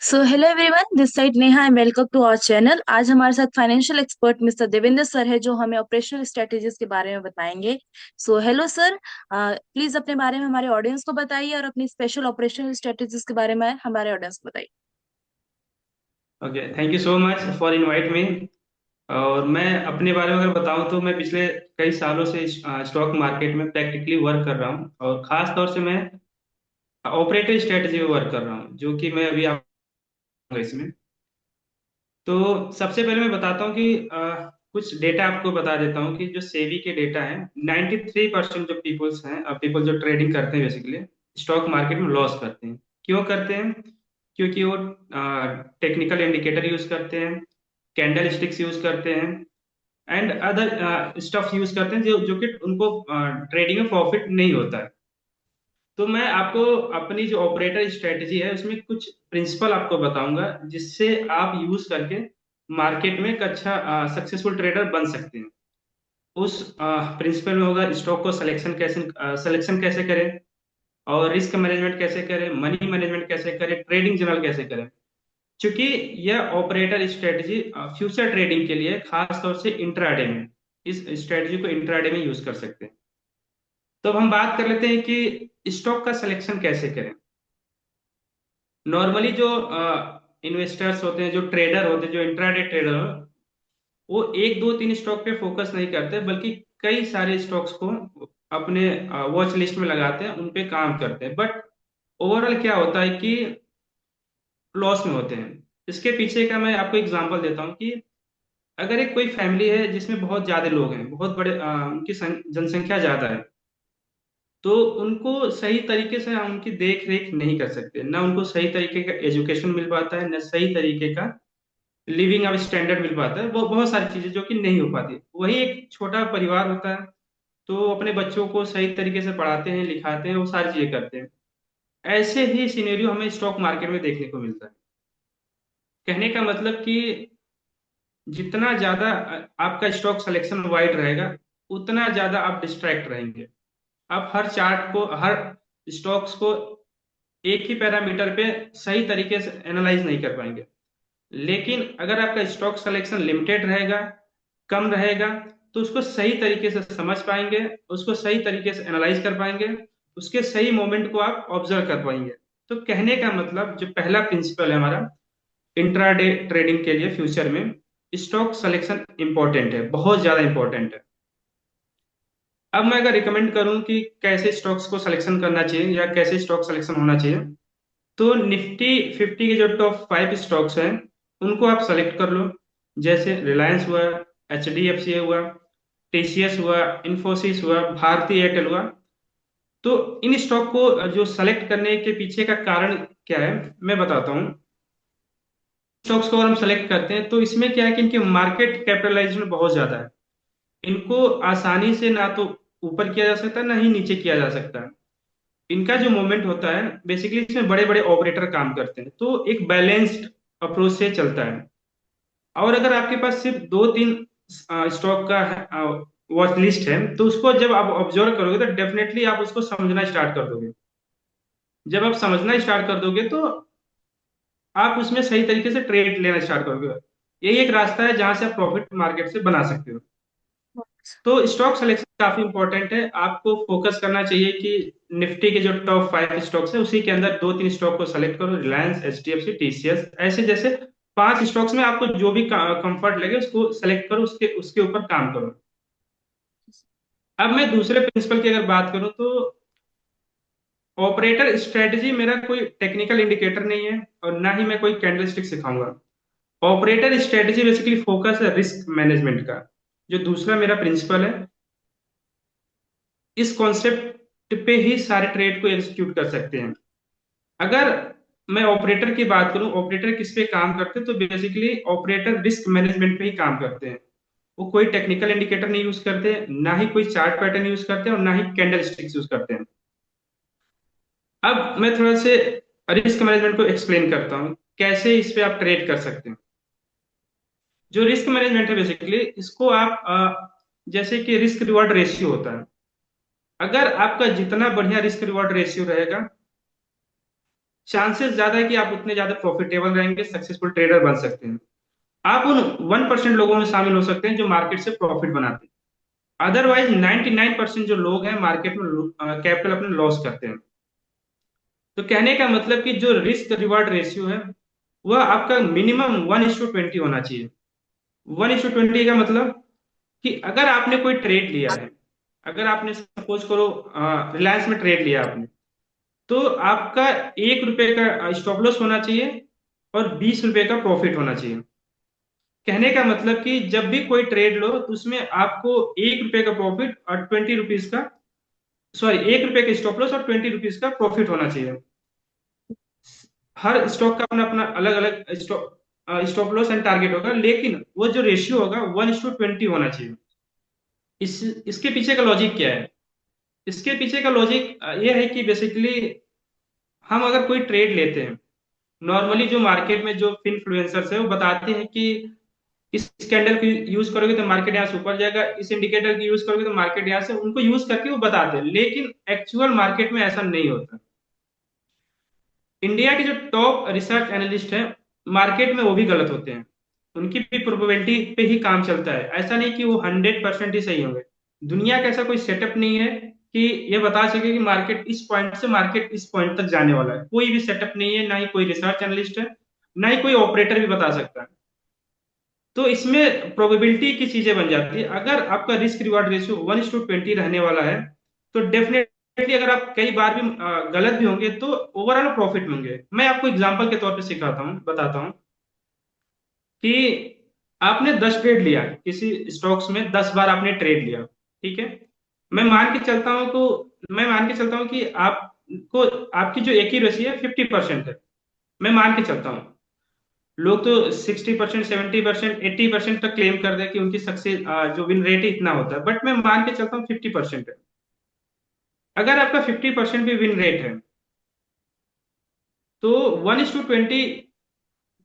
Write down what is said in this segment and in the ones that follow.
So hello everyone, this side Neha and welcome to our channel. आज हमारे साथ financial expert mister Devendra sir है जो हमें ऑपरेशनल स्ट्रेटेजीज के बारे में बताएंगे। सो हेलो सर, प्लीज अपने बारे में हमारे ऑडियंस को बताइए और अपनी स्पेशल ऑपरेशनल स्ट्रेटेजीज के बारे में हमारे ऑडियंस को बताइए। Okay, thank you so much for invite me. और मैं अपने बारे में अगर बताऊं तो मैं पिछले कई सालों से स्टॉक मार्केट में प्रैक्टिकली वर्क कर रहा हूं, और खास तौर से मैं ऑपरेटिव स्ट्रेटजी पे वर्क कर रहा हूं, जो कि मैं अभी आपको इसमें। तो सबसे पहले मैं बताता हूं कि कुछ डेटा आपको बता देता हूं कि जो सेबी के डेटा है, 93% जो पीपल्स हैं, पीपल जो ट्रेडिंग करते हैं बेसिकली स्टॉक मार्केट में लॉस करते हैं। क्यों करते हैं? क्योंकि वो टेक्निकल इंडिकेटर यूज करते हैं, कैंडल स्टिक्स यूज करते हैं, एंड अदर स्टफ यूज करते हैं जो जो कि उनको ट्रेडिंग में प्रॉफिट नहीं होता है। तो मैं आपको अपनी जो ऑपरेटर स्ट्रेटजी है उसमें कुछ प्रिंसिपल आपको बताऊंगा, जिससे आप यूज करके मार्केट में एक अच्छा सक्सेसफुल ट्रेडर बन सकते हैं। उस प्रिंसिपल में होगा स्टॉक को सिलेक्शन कैसे करें, और रिस्क मैनेजमेंट कैसे करें, मनी मैनेजमेंट कैसे करें, ट्रेडिंग जनरल कैसे करें। क्योंकि यह ऑपरेटर स्ट्रेटजी फ्यूचर ट्रेडिंग के लिए खास तौर से इंट्राडे में, इस स्ट्रेटजी को इंट्राडे में यूज कर सकते हैं। तो अब हम बात कर लेते हैं कि स्टॉक का सिलेक्शन कैसे करें। नॉर्मली जो इन्वेस्टर्स होते हैं, जो ट्रेडर होते हैं, जो इंट्राडे ट्रेडर हो, वो एक दो तीन स्टॉक पे फोकस नहीं करते, बल्कि कई सारे स्टॉक्स को अपने वॉच लिस्ट में लगाते हैं, उन पे काम करते हैं। बट ओवरऑल क्या होता है कि लॉस में होते हैं। इसके पीछे का मैं आपको एग्जांपल देता हूँ कि अगर एक कोई फैमिली है जिसमें बहुत ज्यादा लोग हैं, बहुत बड़े उनकी जनसंख्या ज्यादा है, तो उनको सही तरीके से हम उनकी देख रेख नहीं कर सकते, ना उनको सही तरीके का एजुकेशन मिल पाता है, ना सही तरीके का लिविंग अब स्टैंडर्ड मिल पाता है। वो बहुत सारी चीजें जो कि नहीं हो पाती। वही एक छोटा परिवार होता है, तो अपने बच्चों को सही तरीके से पढ़ाते हैं, लिखाते हैं, वो सारी चीजें करते हैं। ऐसे ही सिनेरियो हमें स्टॉक मार्केट में देखने को मिलता है। कहने का मतलब कि जितना ज्यादा आपका स्टॉक सिलेक्शन वाइड रहेगा, उतना ज्यादा आप डिस्ट्रैक्ट रहेंगे। आप हर चार्ट को, हर स्टॉक्स को एक ही पैरामीटर पे सही तरीके से एनालाइज नहीं कर पाएंगे। लेकिन अगर आपका स्टॉक सिलेक्शन लिमिटेड रहेगा, कम रहेगा, तो उसको सही तरीके से समझ पाएंगे, उसको सही तरीके से एनालाइज कर पाएंगे, उसके सही मोमेंट को आप ऑब्जर्व कर पाएंगे। तो कहने का मतलब जो पहला प्रिंसिपल है हमारा इंट्राडे ट्रेडिंग के लिए फ्यूचर में, स्टॉक सिलेक्शन इंपॉर्टेंट है, बहुत ज्यादा इंपॉर्टेंट है। अब मैं अगर रिकमेंड करूं कि कैसे स्टॉक्स को सिलेक्शन करना चाहिए या कैसे स्टॉक सिलेक्शन होना चाहिए, तो निफ्टी 50 के जो टॉप 5 स्टॉक्स हैं उनको आप सेलेक्ट कर लो। जैसे रिलायंस हुआ, HDFC हुआ, TCS हुआ, इन्फोसिस हुआ, भारती एयरटेल हुआ। तो इन स्टॉक को जो सेलेक्ट करने के पीछे का कारण क्या है, मैं बताता हूँ। स्टॉक्स को अगर हम सेलेक्ट करते हैं तो इसमें क्या है कि इनकी मार्केट कैपिटलाइजेशन बहुत ज्यादा है। इनको आसानी से ना तो ऊपर किया जा सकता है, ना ही नीचे किया जा सकता है। इनका जो मूवमेंट होता है बेसिकली, इसमें बड़े बड़े ऑपरेटर काम करते हैं, तो एक बैलेंस्ड अप्रोच से चलता है। और अगर आपके पास सिर्फ दो तीन स्टॉक का वॉच लिस्ट है, तो उसको जब आप ऑब्जर्व करोगे तो डेफिनेटली आप उसको समझना स्टार्ट कर दोगे। जब आप समझना स्टार्ट कर दोगे तो आप उसमें सही तरीके से ट्रेड लेना स्टार्ट करोगे। यही एक रास्ता है जहां से आप प्रॉफिट मार्केट से बना सकते हो। तो स्टॉक सिलेक्शन काफी इंपॉर्टेंट है। आपको फोकस करना चाहिए कि निफ्टी के जो टॉप 5 स्टॉक्स है उसी के अंदर दो तीन स्टॉक को सेलेक्ट करो, रिलायंस, HDFC, TCS, ऐसे जैसे 5 स्टॉक्स में आपको जो भी कंफर्ट लगे उसको सेलेक्ट करो, उसके उसके ऊपर काम करो। अब मैं दूसरे प्रिंसिपल की अगर बात करूं तो ऑपरेटर स्ट्रेटजी मेरा कोई टेक्निकल इंडिकेटर नहीं है, और ना ही मैं कोई कैंडलस्टिक सिखाऊंगा। ऑपरेटर स्ट्रेटजी बेसिकली फोकस है रिस्क मैनेजमेंट का, जो दूसरा मेरा प्रिंसिपल है। इस कॉन्सेप्ट पे ही सारे ट्रेड को एग्जीक्यूट कर सकते हैं। अगर मैं ऑपरेटर की बात करूं, ऑपरेटर किस पे काम करते हैं, तो बेसिकली ऑपरेटर रिस्क मैनेजमेंट पे ही काम करते हैं। वो कोई टेक्निकल इंडिकेटर नहीं यूज करते, ना ही कोई चार्ट पैटर्न यूज करते हैं, और ना ही कैंडल स्टिक्स यूज करते हैं। अब मैं थोड़ा से रिस्क मैनेजमेंट को एक्सप्लेन करता हूँ, कैसे इस पे आप ट्रेड कर सकते हैं। जो रिस्क मैनेजमेंट है बेसिकली, इसको आप जैसे कि रिस्क रिवॉर्ड रेशियो होता है। अगर आपका जितना बढ़िया रिस्क रिवॉर्ड रेशियो रहेगा, चांसेस ज्यादा है कि आप उतने ज्यादा प्रॉफिटेबल रहेंगे, सक्सेसफुल ट्रेडर बन सकते हैं। आप उन 1% लोगों में शामिल हो सकते हैं जो मार्केट से प्रॉफिट बनाते हैं। अदरवाइज 99% जो लोग हैं मार्केट में कैपिटल अपने लॉस करते हैं। तो कहने का मतलब कि जो रिस्क रिवार्ड रेशियो है वह आपका मिनिमम 1:20 होना चाहिए। 1:20 का मतलब कि अगर आपने कोई ट्रेड लिया है, अगर आपने सपोज करो रिलायंस में ट्रेड लिया आपने, तो आपका 1 रुपए का स्टॉप लॉस होना चाहिए और 20 रुपए का प्रॉफिट होना चाहिए। कहने का मतलब कि जब भी कोई ट्रेड लो तो उसमें आपको 1 रुपए का प्रॉफिट और 20 रुपीज का, सॉरी, 1 रुपए का स्टॉप लॉस और 20 रुपीज का प्रॉफिट होना चाहिए। हर स्टॉक का अपना अपना अलग अलग स्टॉप लॉस एंड टारगेट होगा, लेकिन वो जो रेशियो होगा 1:20 होना चाहिए। इसके पीछे का लॉजिक क्या है? इसके पीछे का लॉजिक ये है कि बेसिकली हम अगर कोई ट्रेड लेते हैं, नॉर्मली जो मार्केट में जो इन्फ्लुएंसर्स है वो बताते हैं कि इस कैंडल को यूज करोगे तो मार्केट यहाँ से ऊपर जाएगा, इस इंडिकेटर की यूज करोगे तो मार्केट यहाँ से, उनको यूज करके वो बताते हैं, लेकिन एक्चुअल मार्केट में ऐसा नहीं होता। इंडिया के जो टॉप रिसर्च एनालिस्ट हैं मार्केट में वो भी गलत होते हैं। उनकी भी प्रोबेबिलिटी पे ही काम चलता है, ऐसा नहीं कि वो 100% ही सही होंगे। दुनिया का ऐसा कोई सेटअप नहीं है कि ये बता सके कि मार्केट इस पॉइंट से मार्केट इस पॉइंट तक जाने वाला है। कोई भी सेटअप नहीं है, ना ही कोई रिसर्च एनालिस्ट है, ना ही कोई ऑपरेटर भी बता सकता है। तो इसमें प्रोबेबिलिटी की चीजें बन जाती है। अगर आपका रिस्क रिवार्ड रेशियो 1:20 रहने वाला है तो डेफिनेटली अगर आप कई बार भी गलत भी होंगे तो ओवरऑल प्रॉफिट में होंगे। मैं आपको एग्जांपल के तौर पे सिखाता हूँ, बताता हूँ कि आपने 10 ट्रेड लिया किसी स्टॉक्स में, 10 बार आपने ट्रेड लिया, ठीक है। मैं मान के चलता हूँ कि आपको, आपकी जो एक्यूरेसी है 50% है। मैं मान के चलता हूँ। लोग तो 60%, 70%, 80% तक क्लेम कर रहे हैं कि उनकी सक्सेस जो विन रेट है इतना होता है, बट मैं मान के चलता हूँ 50% है। अगर आपका 50% भी विन रेट है तो 1:20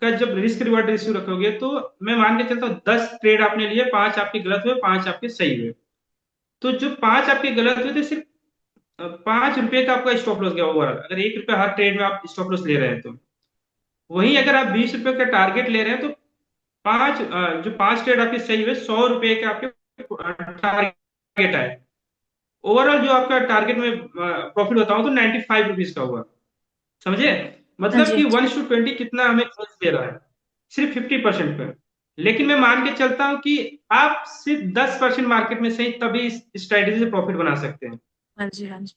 का जब रिस्क रिवार्ड रेशियो रखोगे तो मैं मान के चलता हूँ 10 ट्रेड आपने लिए, 5 आपके गलत हुए, 5 आपके सही हुए। तो जो 5 आपके गलत हुए थे, सिर्फ 5 रुपए का आपका स्टॉप लॉस गया ओवरऑल, अगर 1 रुपया हर ट्रेड में आप स्टॉप लॉस ले रहे हैं तो। वहीं अगर आप 20 रुपए का टारगेट ले रहे हैं तो जो 5 ट्रेड आपके सही हुए, 100 रुपए के आपके टारगेट आए। ओवरऑल जो आपका टारगेट में प्रॉफिट बताऊं तो 95 रुपीज का हुआ। समझे? हाँ मतलब जी, हाँ कि जी। 1:20 कितना हमें खर्च दे रहा है, सिर्फ 50% पे। लेकिन मैं मान के चलता हूं कि आप सिर्फ 10% मार्केट में सही तभी इस स्ट्रेटेजी से प्रॉफिट बना सकते हैं। हाँ जी, हाँ जी।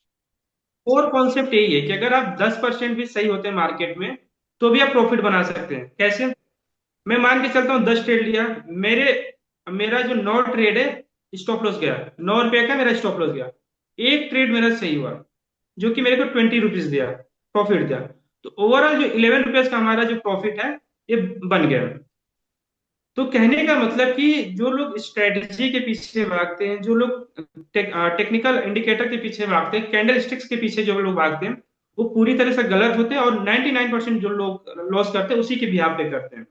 और कॉन्सेप्ट यही है कि अगर आप 10% भी सही होते हैं मार्केट में तो भी आप प्रॉफिट बना सकते हैं। कैसे? मैं मान के चलता हूँ 10 ट्रेड लिया, मेरे मेरा जो 9 ट्रेड है स्टॉप लॉस गया, 9 रुपए का मेरा स्टॉप लॉस गया। एक ट्रेड मेरा सही हुआ जो कि मेरे को 20 रुपीज दिया, प्रॉफिट दिया। तो ओवरऑल जो 11 रुपीज का हमारा जो प्रॉफिट है ये बन गया। तो कहने का मतलब कि जो लोग स्ट्रेटजी के पीछे भागते हैं, जो लोग टेक्निकल इंडिकेटर के पीछे भागते हैं, कैंडल स्टिक्स के पीछे जो लोग भागते हैं, वो पूरी तरह से गलत होते हैं। और 99% जो लोग लॉस करते हैं उसी के बिहाफ पे करते हैं।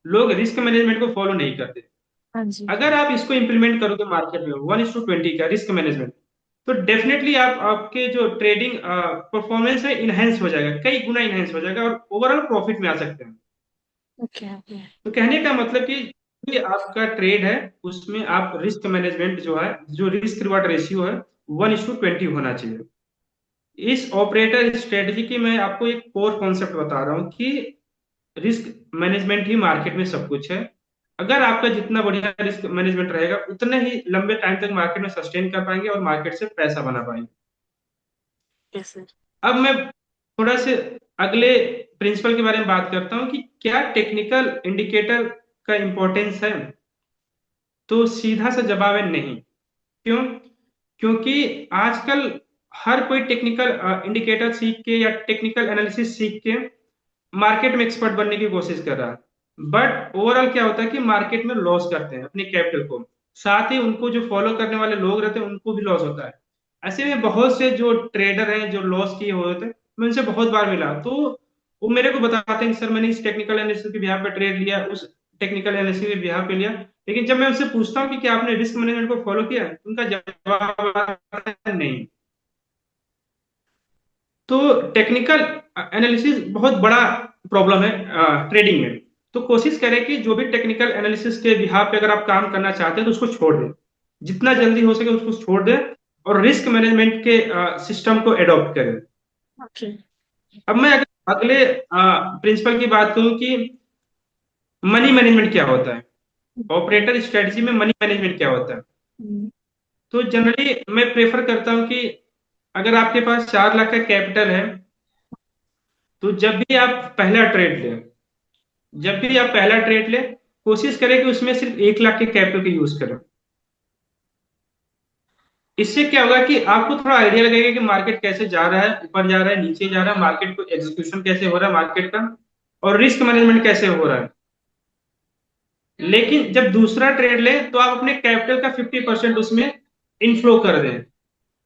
लोग रिस्क मैनेजमेंट को फॉलो नहीं करते। हाँ जी। अगर आप इसको इंप्लीमेंट करोगे मार्केट में 1:20 का रिस्क मैनेजमेंट, तो डेफिनेटली आप आपके जो ट्रेडिंग परफॉर्मेंस है इनहेंस हो जाएगा, कई गुना इनहेंस हो जाएगा और ओवरऑल प्रॉफिट में आ सकते हैं। Okay, okay. तो कहने का मतलब कि ये आपका ट्रेड है उसमें आप रिस्क मैनेजमेंट जो है, जो रिस्क रिवार्ड रेशियो है 1:20 होना चाहिए। इस ऑपरेटर स्ट्रेटजी की मैं आपको एक कोर कॉन्सेप्ट बता रहा हूँ कि रिस्क मैनेजमेंट ही मार्केट में सब कुछ है। अगर आपका जितना बढ़िया रिस्क मैनेजमेंट रहेगा उतने ही लंबे टाइम तक मार्केट में सस्टेन कर पाएंगे और मार्केट से पैसा बना पाएंगे। Yes sir. अब मैं थोड़ा से अगले प्रिंसिपल के बारे में बात करता हूँ कि क्या टेक्निकल इंडिकेटर का इंपॉर्टेंस है। तो सीधा सा जवाब है नहीं। क्यों? क्योंकि आजकल हर कोई टेक्निकल इंडिकेटर सीख के या टेक्निकल एनालिसिस सीख के मार्केट में एक्सपर्ट बनने की कोशिश कर रहा है। बट ओवरऑल क्या होता है कि मार्केट में लॉस करते हैं अपने कैपिटल को, साथ ही उनको जो फॉलो करने वाले लोग रहते हैं उनको भी लॉस होता है। ऐसे में बहुत से जो ट्रेडर हैं जो लॉस किए हुए होते हैं, मैं उनसे बहुत बार मिला तो वो मेरे को बताते हैं कि सर मैंने इस टेक्निकल एनालिसिस के बिहाफ पे ट्रेड लिया, उस टेक्निकल एनालिसिस के बिहाफ पे लिया। लेकिन जब मैं उनसे पूछता हूँ कि क्या आपने रिस्क मैनेजमेंट को फॉलो किया, उनका जवाब आता है नहीं। तो टेक्निकल एनालिसिस बहुत बड़ा प्रॉब्लम है ट्रेडिंग में। तो कोशिश करें कि जो भी टेक्निकल एनालिसिस के बिहाफ पे अगर आप काम करना चाहते हैं तो उसको छोड़ दें, जितना जल्दी हो सके उसको छोड़ दें, और रिस्क मैनेजमेंट के सिस्टम को एडॉप्ट करें। ओके। अब मैं अगर अगले प्रिंसिपल की बात करूं कि मनी मैनेजमेंट क्या होता है, ऑपरेटर स्ट्रेटजी में मनी मैनेजमेंट क्या होता है। हम्म। तो जनरली मैं प्रेफर करता हूं कि अगर आपके पास 4 लाख का कैपिटल है, तो जब भी आप पहला ट्रेड लें, कोशिश करें कि उसमें सिर्फ 1 लाख के कैपिटल का यूज करें। इससे क्या होगा कि आपको थोड़ा आइडिया लगेगा कि मार्केट कैसे जा रहा है, ऊपर जा रहा है, नीचे जा रहा है, मार्केट को एग्जीक्यूशन कैसे हो रहा है मार्केट का, और रिस्क मैनेजमेंट कैसे हो रहा है। लेकिन जब दूसरा ट्रेड लें तो आप अपने कैपिटल का 50% उसमें इनफ्लो कर दें,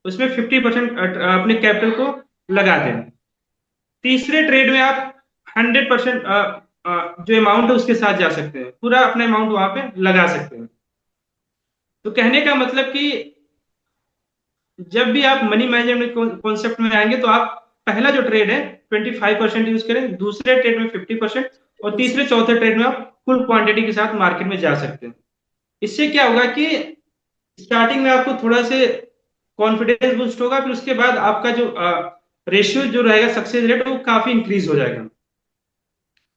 उसमें 50% अपने कैपिटल को लगा दें। तीसरे ट्रेड में आप 100% जो अमाउंट है उसके साथ जा सकते हैं, पूरा अपना अमाउंट वहां पे लगा सकते हैं। तो कहने का मतलब कि जब भी आप मनी मैनेजमेंट कॉन्सेप्ट में आएंगे तो आप पहला जो ट्रेड है 25% यूज करें, दूसरे ट्रेड में 50%, और यस। तीसरे चौथे ट्रेड में आप फुल क्वांटिटी के साथ मार्केट में जा सकते हैं। इससे क्या होगा कि स्टार्टिंग में आपको थोड़ा से कॉन्फिडेंस बूस्ट होगा, फिर उसके बाद आपका जो रेशियो जो रहेगा सक्सेस रेट वो काफी इंक्रीज हो जाएगा।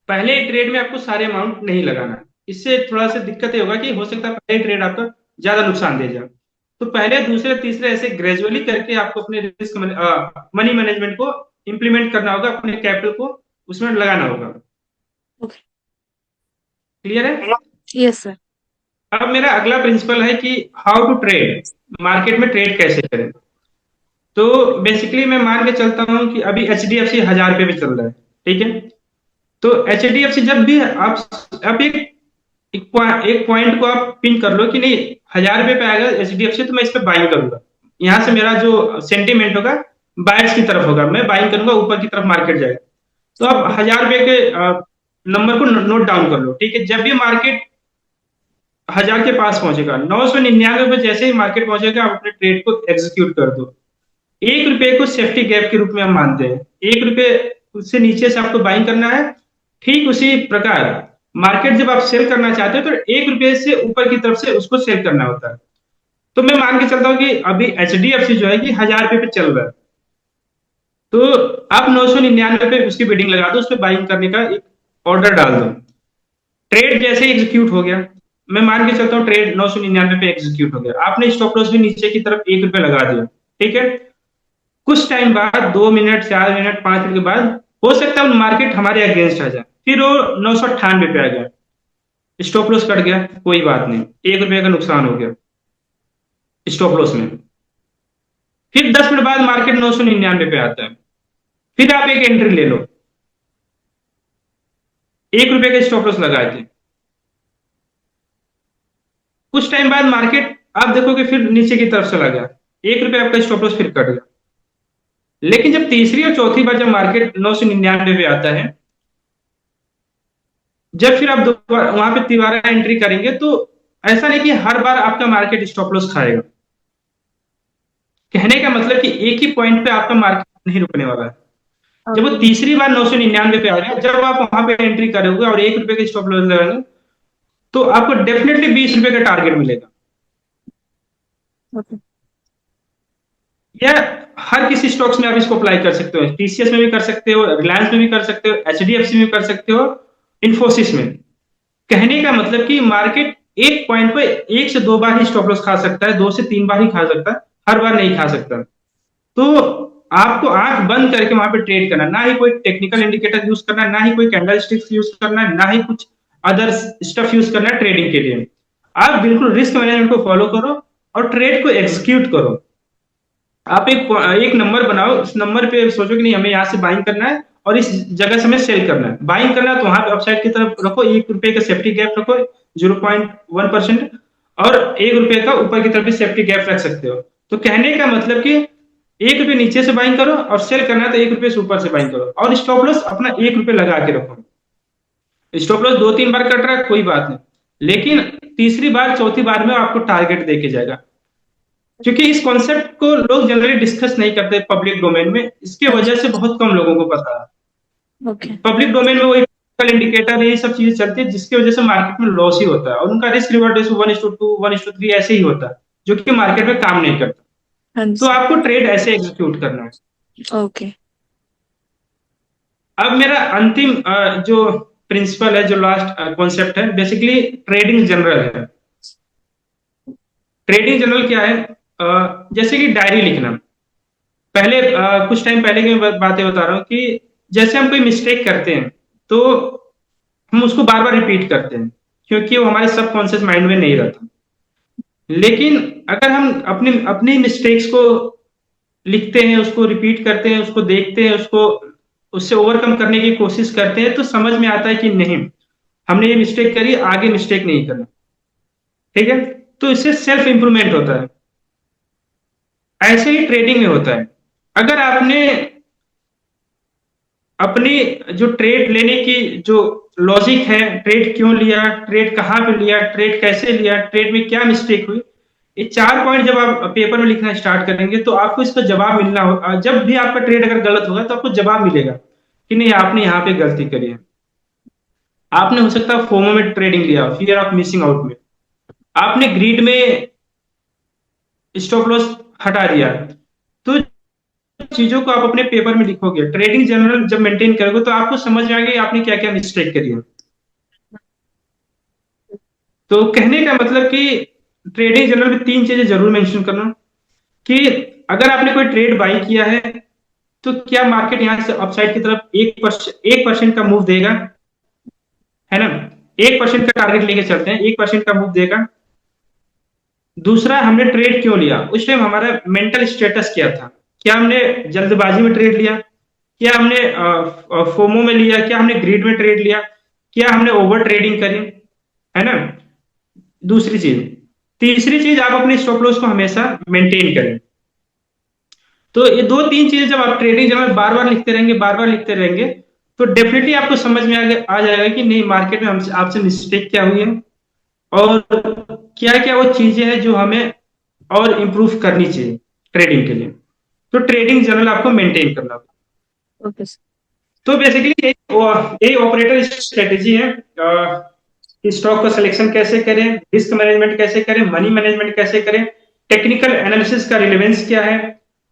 पहले ट्रेड में आपको सारे अमाउंट नहीं लगाना है, इससे थोड़ा सा दिक्कत ये होगा कि हो सकता है पहले ट्रेड आपका ज्यादा नुकसान दे जाए। तो पहले दूसरे तीसरे ऐसे ग्रेजुअली करके आपको अपने रिस्क मनी मैनेजमेंट को इंप्लीमेंट करना होगा, अपने कैपिटल को उसमें लगाना होगा। ओके। क्लियर है? Yes sir. अब मेरा अगला प्रिंसिपल है कि हाउ टू ट्रेड, मार्केट में ट्रेड कैसे करें। तो बेसिकली मैं मान के चलता हूं कि अभी एच डी एफ सी 1000 रुपये पे चल रहा है, ठीक है। तो एच डी एफ सी जब भी आप एक पॉइंट को आप पिन कर लो कि नहीं, 1000 रुपये पे आएगा एच डी एफ सी तो मैं इस पर बाइंग करूंगा। यहाँ से मेरा जो सेंटीमेंट होगा बायर्स की तरफ होगा, मैं बाइंग करूंगा, ऊपर की तरफ मार्केट जाएगा। तो आप 1000 रुपये के नंबर को नोट डाउन कर लो, ठीक है। जब भी मार्केट 1000 के पास पहुंचेगा, 999 पे जैसे ही मार्केट पहुंचेगा आप अपने ट्रेड को एग्जीक्यूट कर दो। 1 रुपए को सेफ्टी गैप के रूप में हम मानते हैं, 1 रुपए से नीचे से आपको बाइंग करना है। ठीक उसी प्रकार मार्केट जब आप सेल करना चाहते हो तो 1 रुपए से ऊपर की तरफ से उसको सेल करना होता है। तो मैं मान के चलता हूँ कि अभी एच डी एफ सी जो है कि 1000 रुपये पे चल रहा है, तो आप 999 पे उसकी बिडिंग लगा दो, उस पर बाइंग करने का एक ऑर्डर डाल दो। ट्रेड जैसे एग्जीक्यूट हो गया, मैं मान के चलता हूँ ट्रेड 999 पे एग्जीक्यूट हो गया, आपने स्टॉप लॉस भी नीचे की तरफ 1 रुपए लगा दिया, ठीक है। कुछ टाइम बाद, 2 मिनट, 4 मिनट, 5 मिनट के बाद हो सकता है मार्केट हमारे अगेंस्ट आ जाए, फिर वो 998 पे आ गया, स्टॉप लॉस कट गया, कोई बात नहीं, 1 रुपए का नुकसान हो गया स्टॉप लॉस में। फिर 10 मिनट बाद मार्केट 999 पे आता है, फिर आप एक एंट्री ले लो, 1 रुपए का स्टॉप लॉस लगाए थे। कुछ टाइम बाद मार्केट आप देखोगे फिर नीचे की तरफ चला गया, 1 रुपए आपका स्टॉप लॉस फिर कट गया। लेकिन जब तीसरी और चौथी बार जब मार्केट 999 पे आता है, जब फिर आप दोबारा वहां पे दोबारा एंट्री करेंगे, तो ऐसा नहीं कि हर बार आपका मार्केट स्टॉप लॉस खाएगा। कहने का मतलब कि एक ही पॉइंट पे आपका मार्केट नहीं रुकने वाला है। जब वो ओके। तीसरी बार 999 पे आ गया, जब आप वहां पे एंट्री करोगे और 1 रुपए के स्टॉप लॉस लगाएंगे, तो आपको डेफिनेटली 20 रुपए का टारगेट मिलेगा। ओके। या हर किसी स्टॉक्स में आप इसको अप्लाई कर सकते हो, टीसीएस में भी कर सकते हो, रिलायंस में भी कर सकते हो, एचडीएफसी में कर सकते हो, इन्फोसिस में। कहने का मतलब कि मार्केट एक पॉइंट पे 1 से 2 बार ही स्टॉप लॉस खा सकता है, 2 से 3 बार ही खा सकता है, हर बार नहीं खा सकता। तो आपको आंख बंद करके वहां पे ट्रेड करना, ना ही कोई टेक्निकल इंडिकेटर यूज करना, ना ही कोई कैंडल स्टिक्स यूज करना, ना ही कुछ अदर स्टफ यूज करना ट्रेडिंग के लिए। आप बिल्कुल रिस्क मैनेजमेंट को फॉलो करो और ट्रेड को एग्जीक्यूट करो। आप एक नंबर बनाओ, उस नंबर पे सोचो कि नहीं हमें यहाँ से बाइंग करना है और इस जगह से हमें सेल करना है। बाइंग करना है तो वहां पे अपसाइड की तरफ रखो, 1 रुपए का सेफ्टी गैप रखो, 0.1%, और 1 रुपए का ऊपर की तरफ भी सेफ्टी गैप रख सकते हो। तो कहने का मतलब कि 1 रुपए नीचे से बाइंग करो, और सेल करना है तो 1 रुपए से ऊपर से बाइंग करो, और स्टॉप लॉस अपना 1 रुपए लगा के रखो। स्टॉप लॉस 2-3 बार कट रहा है कोई बात नहीं, लेकिन तीसरी बार चौथी बार में आपको टारगेट देके जाएगा। क्योंकि इस कॉन्सेप्ट को लोग जनरली डिस्कस नहीं करते पब्लिक डोमेन में, इसके हाँ वजह जी। से बहुत कम लोगों को पता है। ओके। पब्लिक डोमेन में वही इंडिकेटर यही सब चीजें चलती है जिसकी वजह से मार्केट में लॉस ही होता है, और उनका रिस्क रिवॉर्ड रेशो 1:2 1:3 ऐसे ही होता है, जो कि मार्केट में काम नहीं करता। हाँ तो जी। आपको ट्रेड ऐसे एग्जीक्यूट करना है। ओके। अब मेरा अंतिम जो प्रिंसिपल है, जो लास्ट कॉन्सेप्ट है, बेसिकली ट्रेडिंग जनरल है। ट्रेडिंग जनरल क्या है? जैसे कि डायरी लिखना। पहले कुछ टाइम पहले की मैं बातें बता रहा हूँ कि जैसे हम कोई मिस्टेक करते हैं तो हम उसको बार बार रिपीट करते हैं, क्योंकि वो हमारे सबकॉन्शियस माइंड में नहीं रहता। लेकिन अगर हम अपनी अपनी मिस्टेक्स को लिखते हैं, उसको रिपीट करते हैं, उसको देखते हैं, उसको उससे ओवरकम करने की कोशिश करते हैं, तो समझ में आता है कि नहीं, हमने ये मिस्टेक करी, आगे मिस्टेक नहीं करना। ठीक है? तो इससे सेल्फ इंप्रूवमेंट होता है। ऐसे ही ट्रेडिंग में होता है। अगर आपने अपनी जो ट्रेड लेने की जो लॉजिक है, ट्रेड क्यों लिया, ट्रेड कहाँ पे लिया, ट्रेड कैसे लिया, ट्रेड में क्या मिस्टेक हुई, ये 4 पॉइंट जब आप पेपर में लिखना स्टार्ट करेंगे तो आपको इसका जवाब मिलना हो। जब भी आपका ट्रेड अगर गलत होगा तो आपको जवाब मिलेगा कि नहीं, आपने यहाँ पे गलती करी है। आपने हो सकता है फोमो में ट्रेडिंग लिया, फियर ऑफ मिसिंग आउट में, आपने ग्रीड में स्टॉप लॉस हटा दिया। तो चीजों को आप अपने पेपर में लिखोगे, ट्रेडिंग जनरल जब मेंटेन करोगे, तो आपको समझ में आएगा आपने क्या क्या मिस्टेक करी है। तो कहने का मतलब कि ट्रेडिंग जनरल में 3 चीजें जरूर मेंशन करना, कि अगर आपने कोई ट्रेड बाई किया है तो क्या मार्केट यहां से अपसाइड की तरफ 1% का मूव देगा, है ना? 1% का टारगेट लेके चलते हैं, 1% का मूव देगा। दूसरा, हमने ट्रेड क्यों लिया, उस टाइम हमारा मेंटल स्टेटस क्या था, क्या हमने जल्दबाजी में ट्रेड लिया, क्या हमने फोमो में लिया, क्या हमने ग्रीड में ट्रेड लिया, क्या हमने ओवर ट्रेडिंग करी, है ना? दूसरी चीज। तीसरी चीज, आप अपने स्टॉप लॉस को हमेशा मेंटेन करें। तो ये 2 3 चीजें जब आप ट्रेडिंग जब बार बार लिखते रहेंगे, बार बार लिखते रहेंगे, तो डेफिनेटली आपको समझ में आ जाएगा कि नहीं, मार्केट में हमसे आपसे मिस्टेक क्या हुई है, और क्या क्या वो चीजें हैं जो हमें और इम्प्रूव करनी चाहिए ट्रेडिंग के लिए। तो ट्रेडिंग जर्नल आपको मेंटेन करना होगा। Okay sir. तो बेसिकली यही ऑपरेटर स्ट्रेटेजी है। स्टॉक का सिलेक्शन कैसे करें, रिस्क मैनेजमेंट कैसे करें, मनी मैनेजमेंट कैसे करें, टेक्निकल एनालिसिस का रिलेवेंस क्या है,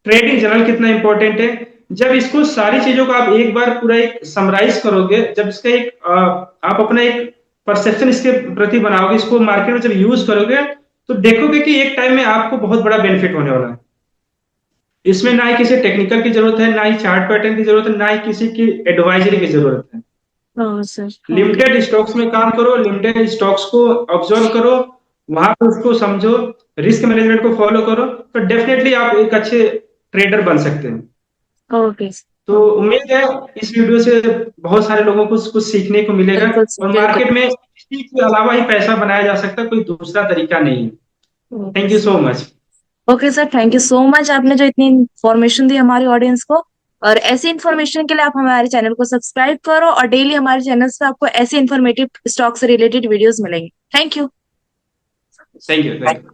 ट्रेडिंग जर्नल कितना इंपॉर्टेंट है। जब इसको सारी चीजों को आप एक बार पूरा एक समराइज करोगे, जब इसका एक आप अपना एक परसेप्शन इसके प्रति बनाओगे, इसको मार्केट में जब यूज करोगे, तो देखोगे कि एक टाइम में आपको बहुत बड़ा बेनिफिट होने वाला है। इसमें ना ही किसी टेक्निकल की जरूरत है, ना ही चार्ट पैटर्न की जरूरत है, ना ही किसी की एडवाइजरी की जरूरत है। हाँ सर। ओके। लिमिटेड स्टॉक्स में काम करो, लिमिटेड स्टॉक्स को ऑब्जर्व करो, वहां पर उसको समझो, रिस्क मैनेजमेंट को फॉलो करो, तो डेफिनेटली आप एक अच्छे ट्रेडर बन सकते हैं। ओके तो सर। उम्मीद है इस वीडियो से बहुत सारे लोगों को कुछ सीखने को मिलेगा, बिल्कुल सर, और बिल्कुल। मार्केट में इसी के अलावा ही पैसा बनाया जा सकता है, कोई दूसरा तरीका नहीं है। Okay thank you sir. So much. Okay sir, thank you so much, आपने जो इतनी इन्फॉर्मेशन दी हमारी ऑडियंस को। और ऐसी इन्फॉर्मेशन के लिए आप हमारे चैनल को सब्सक्राइब करो, और डेली हमारे चैनल्स पे आपको ऐसे इन्फॉर्मेटिव स्टॉक से रिलेटेड वीडियोस मिलेंगे। Thank you. Thank you.